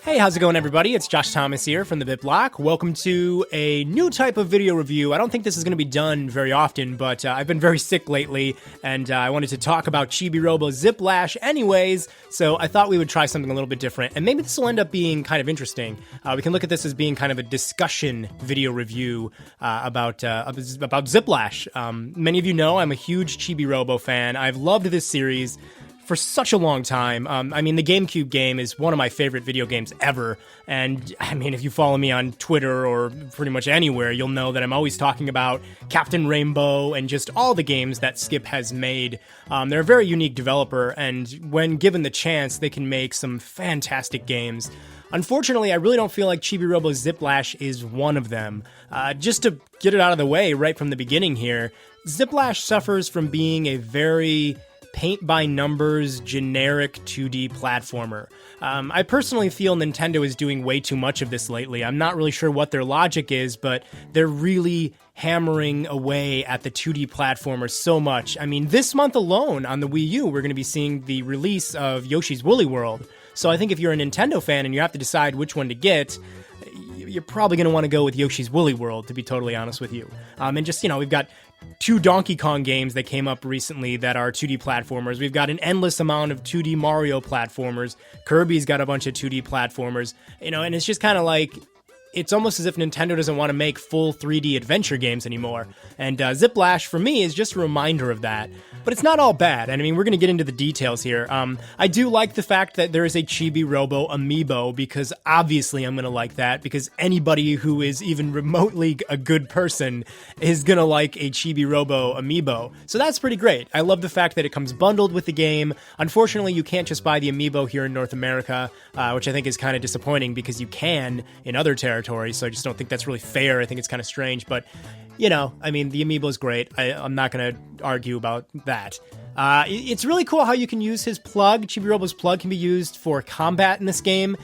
Hey, how's it going, everybody? It's Josh Thomas here from TheBitBlock. Welcome to a new type of video review. I don't think this is going to be done very often, but I've been very sick lately, and I wanted to talk about Chibi-Robo Zip Lash anyways, so I thought we would try something a little bit different, and maybe this will end up being kind of interesting. We can look at this as being kind of a discussion video review about Zip Lash. Many of you know I'm a huge Chibi-Robo fan. I've loved this series for such a long time. I mean, the GameCube game is one of my favorite video games ever, and I mean, if you follow me on Twitter or pretty much anywhere, you'll know that I'm always talking about Captain Rainbow and just all the games that Skip has made. They're a very unique developer, and when given the chance, they can make some fantastic games. Unfortunately, I really don't feel like Chibi-Robo Zip Lash is one of them. Just to get it out of the way right from the beginning here, Zip Lash suffers from being a very paint-by-numbers, generic 2D platformer. I personally feel Nintendo is doing way too much of this lately. I'm not really sure what their logic is, but they're really hammering away at the 2D platformers so much. I mean, this month alone on the Wii U, we're going to be seeing the release of Yoshi's Woolly World. So I think if you're a Nintendo fan and you have to decide which one to get, you're probably going to want to go with Yoshi's Woolly World, to be totally honest with you. And just, you know, we've got 2 Donkey Kong games that came up recently that are 2D platformers. We've got an endless amount of 2D Mario platformers. Kirby's got a bunch of 2D platformers, you know, and it's just kind of like, it's almost as if Nintendo doesn't want to make full 3D adventure games anymore. And Zip Lash, for me, is just a reminder of that. But it's not all bad, and I mean, we're going to get into the details here. I do like the fact that there is a Chibi-Robo Amiibo, because obviously I'm going to like that, because anybody who is even remotely a good person is going to like a Chibi-Robo Amiibo. So that's pretty great. I love the fact that it comes bundled with the game. Unfortunately, you can't just buy the Amiibo here in North America, which I think is kind of disappointing, because you can in other territories, so I just don't think that's really fair. I think it's kind of strange, but you know, I mean, the Amiibo's great. I'm not going to argue about that. It's really cool how you can use his plug. Chibi-Robo's plug can be used for combat in this game,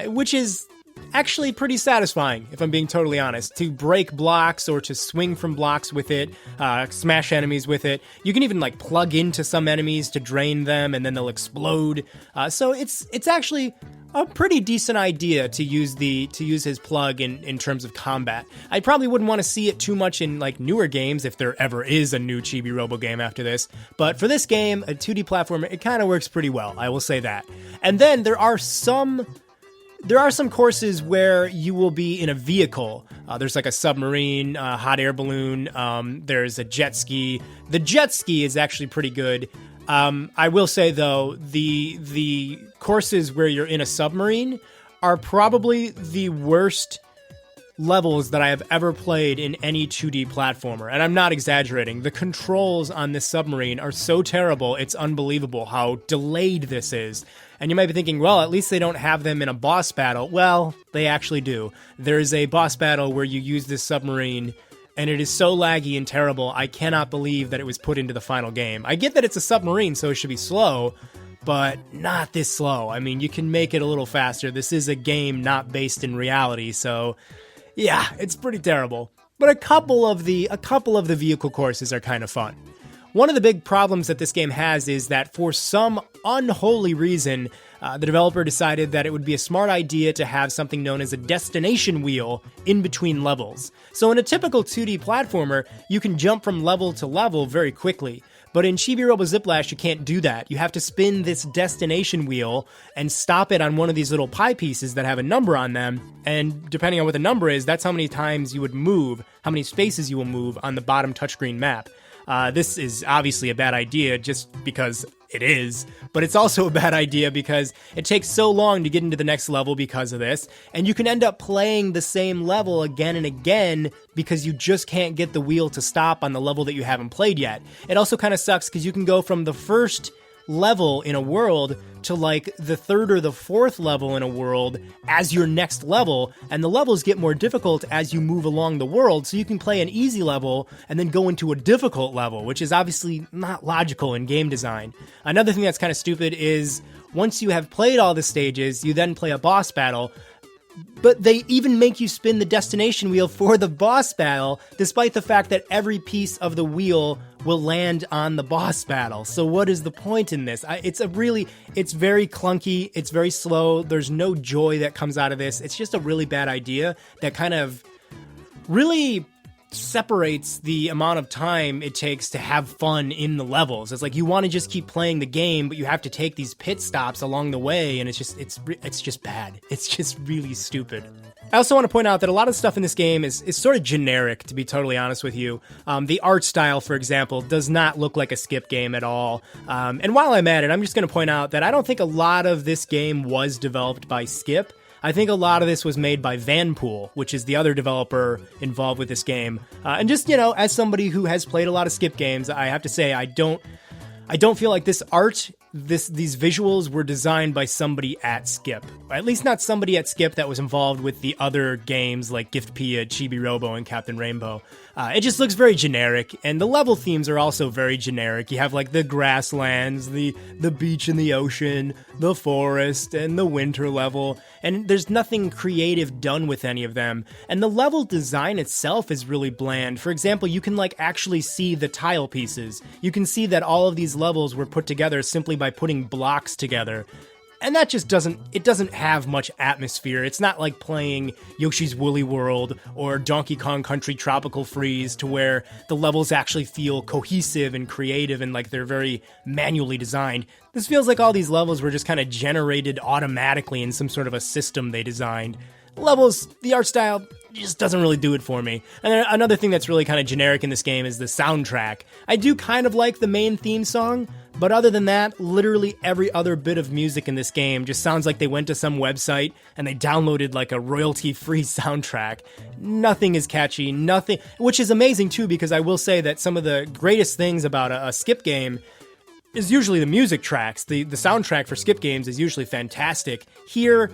which is actually pretty satisfying, if I'm being totally honest. To break blocks or to swing from blocks with it, smash enemies with it. You can even like plug into some enemies to drain them and then they'll explode. So it's actually a pretty decent idea to use his plug in terms of combat. I probably wouldn't want to see it too much in like newer games if there ever is a new Chibi-Robo game after this. But for this game, a 2D platformer, it kind of works pretty well, I will say that. And then there are some courses where you will be in a vehicle. There's like a submarine, hot air balloon, there's a jet ski. The jet ski is actually pretty good. I will say, though, the courses where you're in a submarine are probably the worst levels that I have ever played in any 2D platformer, and I'm not exaggerating. The controls on this submarine are so terrible, it's unbelievable how delayed this is. And you might be thinking, well, at least they don't have them in a boss battle. Well, they actually do. There's a boss battle where you use this submarine, and it is so laggy and terrible, I cannot believe that it was put into the final game. I get that it's a submarine, so it should be slow, but not this slow. I mean, you can make it a little faster. This is a game not based in reality, so yeah, it's pretty terrible. But a couple of the vehicle courses are kind of fun. One of the big problems that this game has is that for some unholy reason, the developer decided that it would be a smart idea to have something known as a destination wheel in between levels. So in a typical 2D platformer, you can jump from level to level very quickly. But in Chibi-Robo Zip Lash, you can't do that. You have to spin this destination wheel and stop it on one of these little pie pieces that have a number on them. And depending on what the number is, that's how many times you would move, how many spaces you will move on the bottom touchscreen map. This is obviously a bad idea just because it is, but it's also a bad idea because it takes so long to get into the next level because of this, and you can end up playing the same level again and again because you just can't get the wheel to stop on the level that you haven't played yet. It also kind of sucks because you can go from the first level in a world to like the third or the fourth level in a world as your next level, and the levels get more difficult as you move along the world, so you can play an easy level and then go into a difficult level, which is obviously not logical in game design. Another thing that's kind of stupid is once you have played all the stages, you then play a boss battle, but they even make you spin the destination wheel for the boss battle, despite the fact that every piece of the wheel will land on the boss battle. So what is the point in this? It's very clunky, it's very slow, there's no joy that comes out of this. It's just a really bad idea that kind of really separates the amount of time it takes to have fun in the levels. It's like you want to just keep playing the game, but you have to take these pit stops along the way, and it's just bad. It's just really stupid. I also want to point out that a lot of stuff in this game is sort of generic, to be totally honest with you. The art style, for example, does not look like a Skip game at all. And while I'm at it, I'm just going to point out that I don't think a lot of this game was developed by Skip. I think a lot of this was made by Vanpool, which is the other developer involved with this game. And just, as somebody who has played a lot of Skip games, I have to say I don't feel like this art, these visuals were designed by somebody at Skip. At least not somebody at Skip that was involved with the other games like Giftpia, Chibi-Robo, and Captain Rainbow. It just looks very generic, and the level themes are also very generic. You have like the grasslands, the beach and the ocean, the forest, and the winter level, and there's nothing creative done with any of them. And the level design itself is really bland. For example, you can like actually see the tile pieces. You can see that all of these levels were put together simply by putting blocks together. And that just doesn't have much atmosphere. It's not like playing Yoshi's Woolly World or Donkey Kong Country Tropical Freeze, to where the levels actually feel cohesive and creative and like they're very manually designed. This feels like all these levels were just kind of generated automatically in some sort of a system they designed. Levels, the art style, just doesn't really do it for me. And then another thing that's really kind of generic in this game is the soundtrack. I do kind of like the main theme song, but other than that, literally every other bit of music in this game just sounds like they went to some website and they downloaded like a royalty-free soundtrack. Nothing is catchy, nothing, which is amazing too, because I will say that some of the greatest things about a Skip game is usually the music tracks. The soundtrack for Skip games is usually fantastic. Here,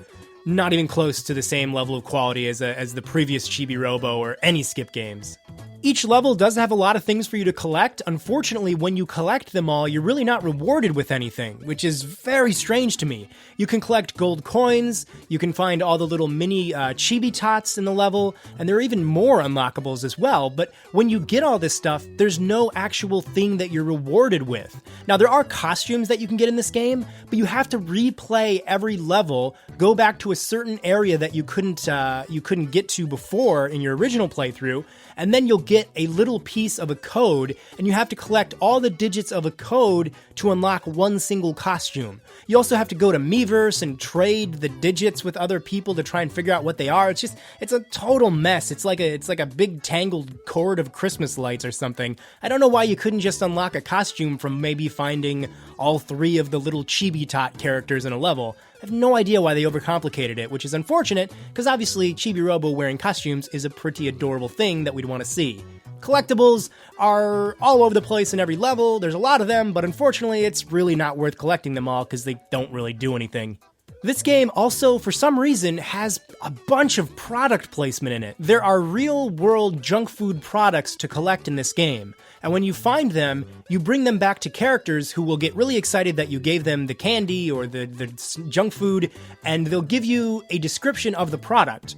not even close to the same level of quality as the previous Chibi-Robo or any Skip games. Each level does have a lot of things for you to collect. Unfortunately, when you collect them all, you're really not rewarded with anything, which is very strange to me. You can collect gold coins, you can find all the little mini Chibi-Tots in the level, and there are even more unlockables as well, but when you get all this stuff, there's no actual thing that you're rewarded with. Now, there are costumes that you can get in this game, but you have to replay every level, go back to a certain area that you couldn't get to before in your original playthrough, and then you'll get a little piece of a code, and you have to collect all the digits of a code to unlock one single costume. You also have to go to Miiverse and trade the digits with other people to try and figure out what they are. It's a total mess. It's like a big tangled cord of Christmas lights or something. I don't know why you couldn't just unlock a costume from maybe finding all 3 of the little Chibi-Tot characters in a level. I have no idea why they overcomplicated it, which is unfortunate, because obviously Chibi-Robo wearing costumes is a pretty adorable thing that we'd want to see. Collectibles are all over the place in every level, there's a lot of them, but unfortunately it's really not worth collecting them all because they don't really do anything. This game also, for some reason, has a bunch of product placement in it. There are real-world junk food products to collect in this game, and when you find them, you bring them back to characters who will get really excited that you gave them the candy or the junk food, and they'll give you a description of the product.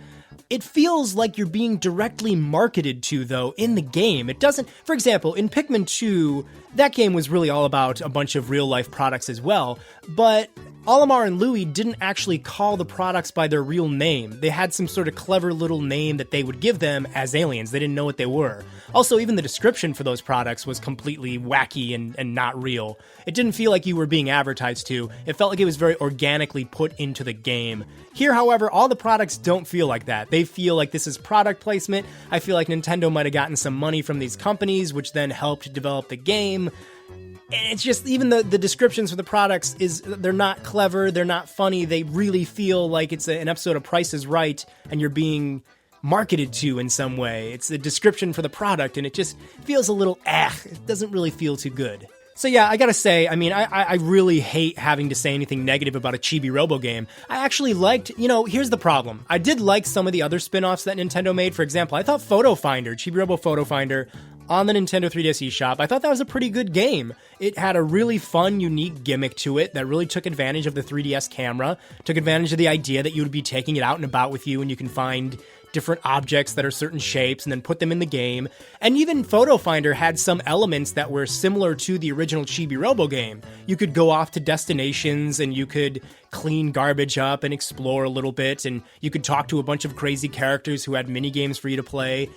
It feels like you're being directly marketed to, though, in the game. It doesn't... For example, in Pikmin 2, that game was really all about a bunch of real-life products as well, but Olimar and Louie didn't actually call the products by their real name. They had some sort of clever little name that they would give them as aliens. They didn't know what they were. Also, even the description for those products was completely wacky and not real. It didn't feel like you were being advertised to. It felt like it was very organically put into the game. Here, however, all the products don't feel like that. They feel like this is product placement. I feel like Nintendo might have gotten some money from these companies, which then helped develop the game. And it's just, even the descriptions for the products, they're not clever, they're not funny, they really feel like it's an episode of Price is Right, and you're being marketed to in some way. It's the description for the product, and it just feels a little it doesn't really feel too good. So yeah, I gotta say, I mean, I really hate having to say anything negative about a Chibi-Robo game. I actually liked, here's the problem. I did like some of the other spin-offs that Nintendo made. For example, I thought Photo Finder, Chibi-Robo Photo Finder, on the Nintendo 3DS eShop, I thought that was a pretty good game. It had a really fun, unique gimmick to it that really took advantage of the 3DS camera, took advantage of the idea that you would be taking it out and about with you, and you can find different objects that are certain shapes and then put them in the game. And even Photo Finder had some elements that were similar to the original Chibi-Robo game. You could go off to destinations and you could clean garbage up and explore a little bit, and you could talk to a bunch of crazy characters who had mini games for you to play.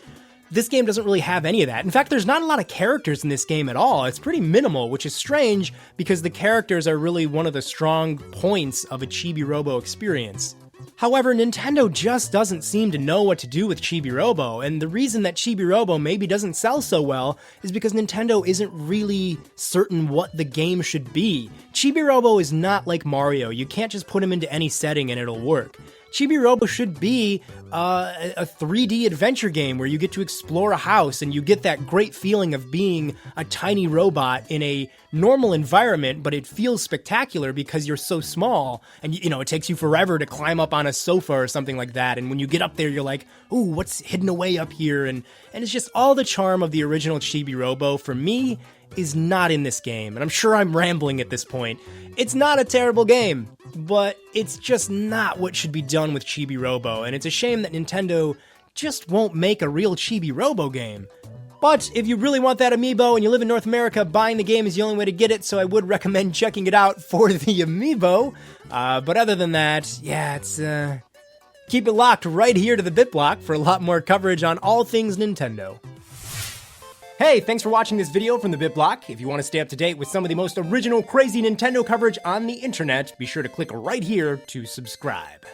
This game doesn't really have any of that. In fact, there's not a lot of characters in this game at all. It's pretty minimal, which is strange because the characters are really one of the strong points of a Chibi-Robo experience. However, Nintendo just doesn't seem to know what to do with Chibi-Robo, and the reason that Chibi-Robo maybe doesn't sell so well is because Nintendo isn't really certain what the game should be. Chibi-Robo is not like Mario. You can't just put him into any setting and it'll work. Chibi-Robo should be a 3D adventure game where you get to explore a house and you get that great feeling of being a tiny robot in a normal environment, but it feels spectacular because you're so small and it takes you forever to climb up on a sofa or something like that. And when you get up there, you're like, ooh, what's hidden away up here? And it's just all the charm of the original Chibi-Robo, for me, is not in this game. And I'm sure I'm rambling at this point. It's not a terrible game, but it's just not what should be done with Chibi-Robo, and it's a shame that Nintendo just won't make a real Chibi-Robo game. But if you really want that Amiibo and you live in North America, buying the game is the only way to get it, so I would recommend checking it out for the Amiibo. But other than that, yeah, it's keep it locked right here to the BitBlock for a lot more coverage on all things Nintendo. Hey, thanks for watching this video from the BitBlock. If you want to stay up to date with some of the most original, crazy Nintendo coverage on the internet, be sure to click right here to subscribe.